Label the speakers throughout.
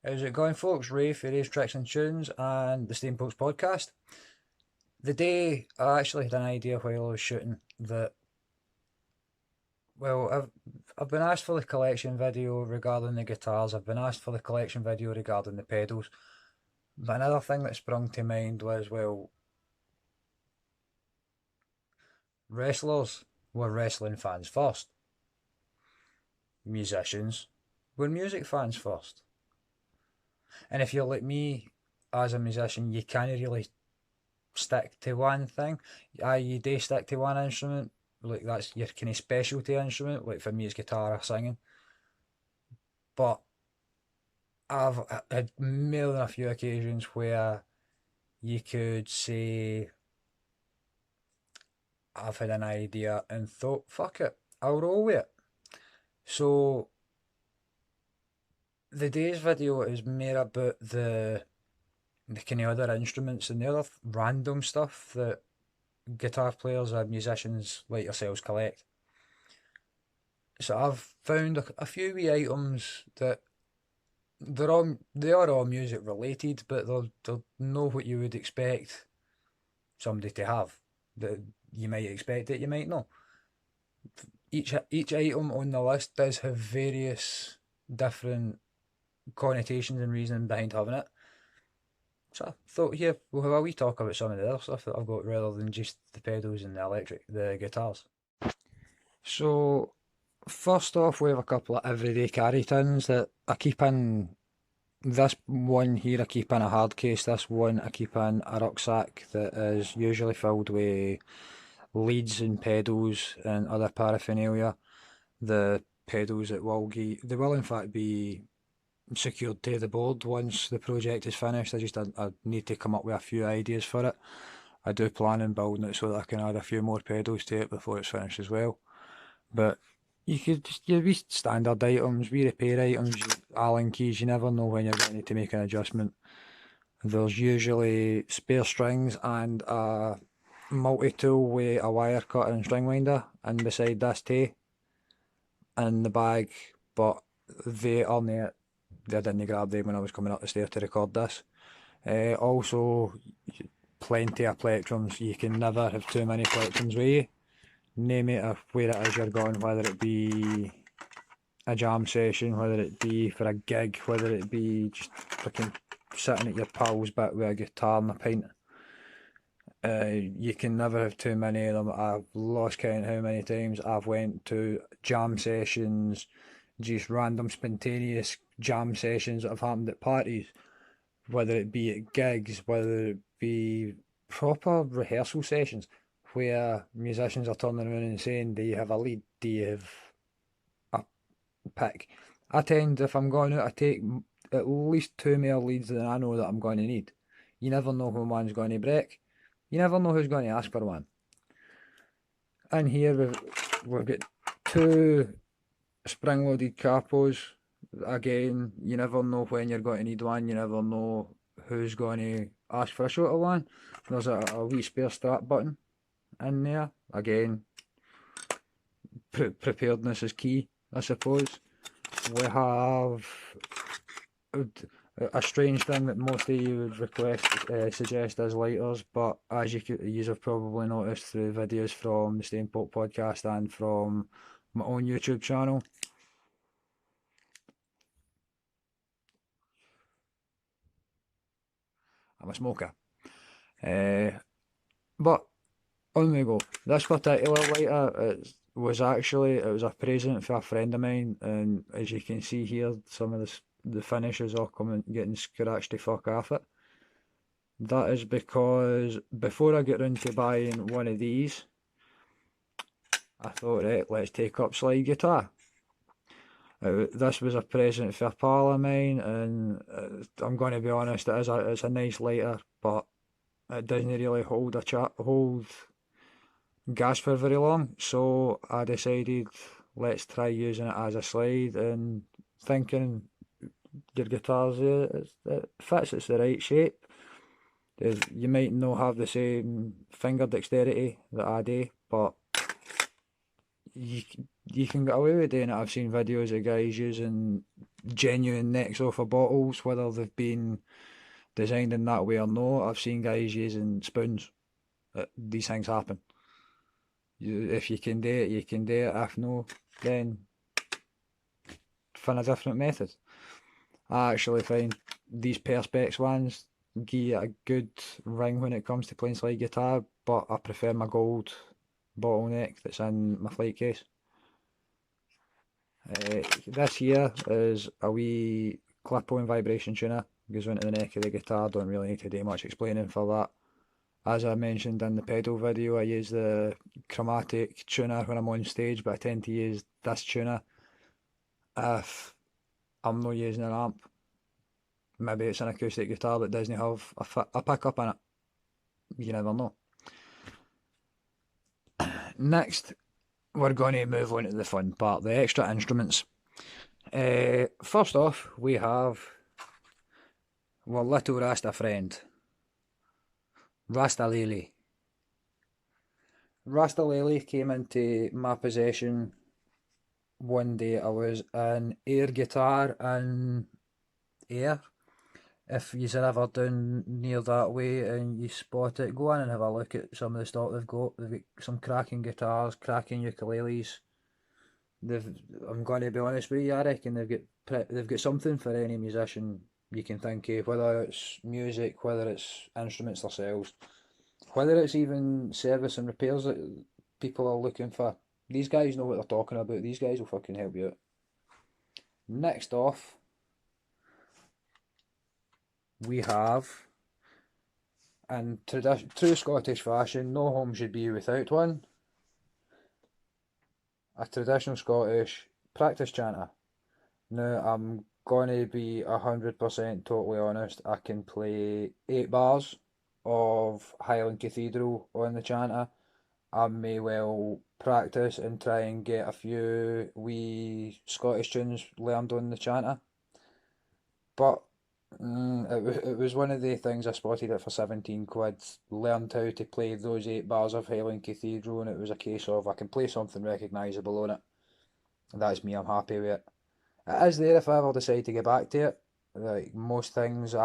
Speaker 1: How's it going, folks? Ray for Ray's Tricks and Tunes and the Stainpokes podcast. The day I actually had an idea while I was shooting that, well, I've been asked for the collection video regarding the guitars, I've been asked for the collection video regarding the pedals, but another thing that sprung to mind was, well, wrestlers were wrestling fans first, musicians were music fans first. And if you're like me as a musician, you can't really stick to one thing. You do stick to one instrument, like that's your kind of specialty instrument. Like for me, it's guitar or singing. But I've had more than a few occasions where you could say I've had an idea and thought, fuck it, I'll roll with it. So the day's video is more about the kind of other instruments and the other random stuff that guitar players or musicians like yourselves collect. So I've found a few wee items that they are all music related, but they're not what you would expect somebody to have. That you might expect it, you might not. Each item on the list does have various different connotations and reasoning behind having it. So I thought here we'll have a wee talk about some of the other stuff that I've got rather than just the pedals and the guitars. So first off, we have a couple of everyday carry tins that I keep in. This one here I keep in a hard case. This one I keep in a rucksack that is usually filled with leads and pedals and other paraphernalia. The pedals they will in fact be secured to the board once the project is finished. I need to come up with a few ideas for it. I do plan on building it so that I can add a few more pedals to it before it's finished as well. But you could just your wee standard items, wee repair items, Allen keys. You never know when you're going to need to make an adjustment. There's usually spare strings and a multi-tool with a wire cutter and string winder, and beside this too in the bag. But they are not. I didn't grab them when I was coming up the stairs to record this. Also, plenty of plectrums. You can never have too many plectrums with you. No matter where it is you're going, whether it be a jam session, whether it be for a gig, whether it be just freaking sitting at your pal's bit with a guitar and a pint. You can never have too many of them. I've lost count how many times I've went to jam sessions, just random spontaneous jam sessions that have happened at parties, whether it be at gigs, whether it be proper rehearsal sessions where musicians are turning around and saying, do you have a lead? Do you have a pick? I tend, if I'm going out, I take at least two more leads than I know that I'm going to need. You never know when one's going to break. You never know who's going to ask for one. In here we've got two spring-loaded capos. Again, you never know when you're going to need one. You never know who's going to ask for a shorter one. There's a wee spare strap button in there. Again, preparedness is key, I suppose. We have a strange thing that most of you would suggest as lighters, but as you have probably noticed through videos from the Stainpoke podcast and from my own YouTube channel, I'm a smoker. But on we go. This particular lighter was a present for a friend of mine, and as you can see here, some of the finishes are getting scratched the fuck off it. That is because before I get round to buying one of these, I thought, right, let's take up slide guitar. This was a present for a pal of mine, and I'm going to be honest, it's a nice lighter, but it doesn't really hold gas for very long. So I decided let's try using it as a slide, and thinking your guitars, it fits, it's the right shape. You might not have the same finger dexterity that I do, but you can get away with doing it. I've seen videos of guys using genuine necks off of bottles, whether they've been designed in that way or not. I've seen guys using spoons. These things happen. If you can do it, you can do it. If no, then find a different method. I actually find these Perspex ones give you a good ring when it comes to playing slide guitar, but I prefer my gold bottleneck that's in my flight case. This here is a wee clip-on vibration tuner, goes into the neck of the guitar. Don't really need to do much explaining for that. As I mentioned in the pedal video, I use the chromatic tuner when I'm on stage, but I tend to use this tuner if I'm not using an amp. Maybe it's an acoustic guitar that doesn't have a pickup in it. You never know. Next, we're going to move on to the fun part, the extra instruments. First off, we have our little Rasta friend, Rasta Lily. Rasta Lily came into my possession one day. I was an air guitar in Air. If you've ever down near that way and you spot it, go in and have a look at some of the stock they've got. They've got some cracking guitars, cracking ukuleles. I'm going to be honest with you, I reckon they've got something for any musician you can think of, whether it's music, whether it's instruments themselves, whether it's even service and repairs that people are looking for. These guys know what they're talking about. These guys will fucking help you out. Next off, we have, in true Scottish fashion, no home should be without one, a traditional Scottish practice chanter. Now, I'm going to be 100% totally honest, I can play 8 bars of Highland Cathedral on the chanter. I may well practice and try and get a few wee Scottish tunes learned on the chanter. But it was one of the things I spotted it for 17 quid, learned how to play those 8 bars of Highland Cathedral, and it was a case of I can play something recognisable on it. That's me, I'm happy with it. It is there if I ever decide to get back to it. Like most things,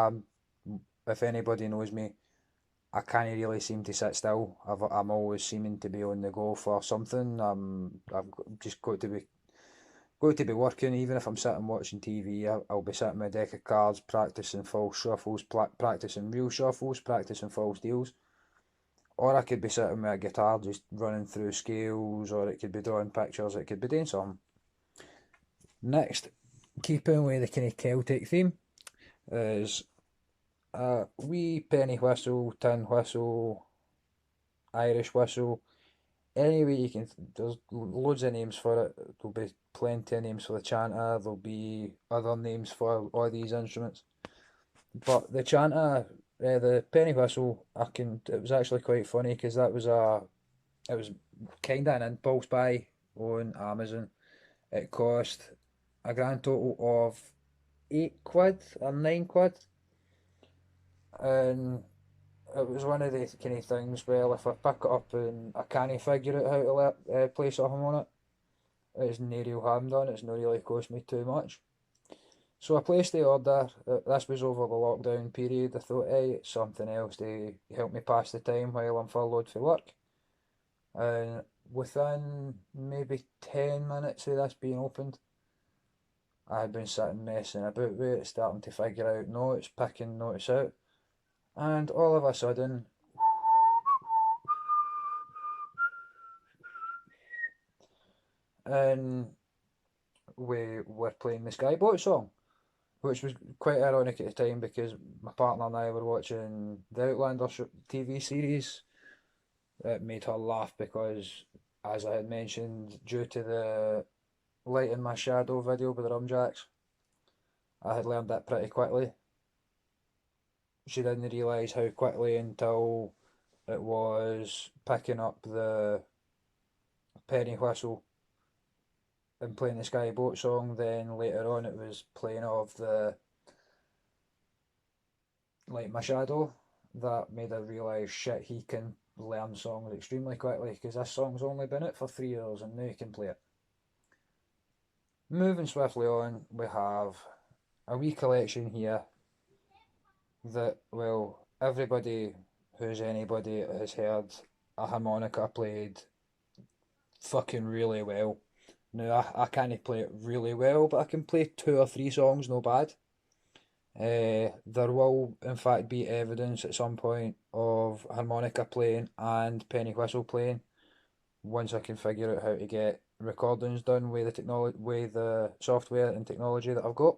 Speaker 1: if anybody knows me, I can't really seem to sit still. I'm always seeming to be on the go for something. I've just got to be working. Even if I'm sitting watching TV, I'll be sitting with a deck of cards, practicing false shuffles, practicing real shuffles, practicing false deals. Or I could be sitting with a guitar just running through scales, or it could be drawing pictures, it could be doing something. Next, keeping with the kind of Celtic theme, is a wee penny whistle, tin whistle, Irish whistle. Anyway, you can. There's loads of names for it. There'll be plenty of names for the chanter. There'll be other names for all these instruments. But the chanter, the penny whistle, It was actually quite funny because it was kind of an impulse buy on Amazon. It cost a grand total of 8 quid or 9 quid, and it was one of the kind of things. Well, if I pick it up and I can't figure out how to play something on it, it's no real harm done. It's not really cost me too much. So I placed the order. This was over the lockdown period. I thought, hey, it's something else to help me pass the time while I'm furloughed for work. And within maybe 10 minutes of this being opened, I had been sitting messing about with it, starting to figure out notes, picking notes out. And all of a sudden, and we were playing the Skyboat song, which was quite ironic at the time because my partner and I were watching the Outlander TV series. It made her laugh because, as I had mentioned, due to the Light in My Shadow video by the Rumjacks, I had learned that pretty quickly. She didn't realise how quickly until it was picking up the penny whistle and playing the Skyboat song. Then later on it was playing of the Light My Shadow. That made her realise, shit, he can learn songs extremely quickly because this song's only been out for 3 years and now he can play it. moving swiftly on, we have a wee collection here that, well, everybody who's anybody has heard a harmonica played fucking really well. Now, I can't play it really well, but I can play two or three songs, no bad. There will, in fact, be evidence at some point of harmonica playing and penny whistle playing once I can figure out how to get recordings done with the technology, with the software and technology that I've got.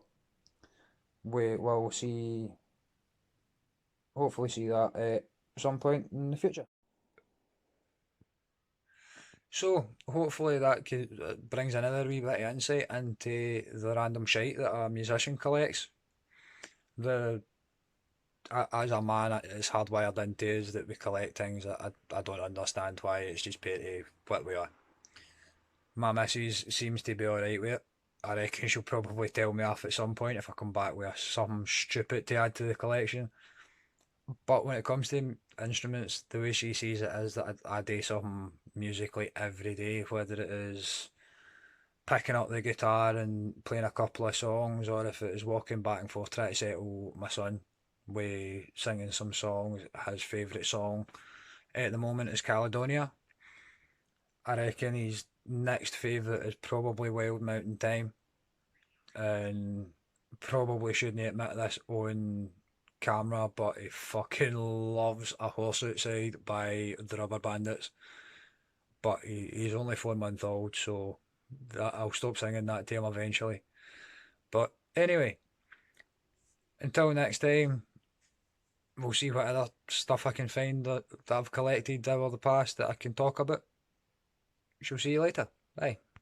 Speaker 1: We will see, hopefully, see that at some point in the future. So, hopefully, that brings another wee bit of insight into the random shite that a musician collects. The As a man, it's hardwired into us that we collect things that I don't understand why. It's just petty what we are. My missus seems to be alright with it. I reckon she'll probably tell me off at some point if I come back with something stupid to add to the collection. But when it comes to instruments, the way she sees it is that I do something musically every day, whether it is picking up the guitar and playing a couple of songs, or if it is walking back and forth trying to settle my son with singing some songs. His favourite song at the moment is Caledonia. I reckon his next favourite is probably Wild Mountain Time, and probably shouldn't admit this on camera, but he fucking loves A Horse Outside by the Rubber Bandits. But he's only 4 months old, so I'll stop singing that to him eventually. But anyway, until next time, we'll see what other stuff I can find that I've collected over the past that I can talk about. Shall see you later. Bye.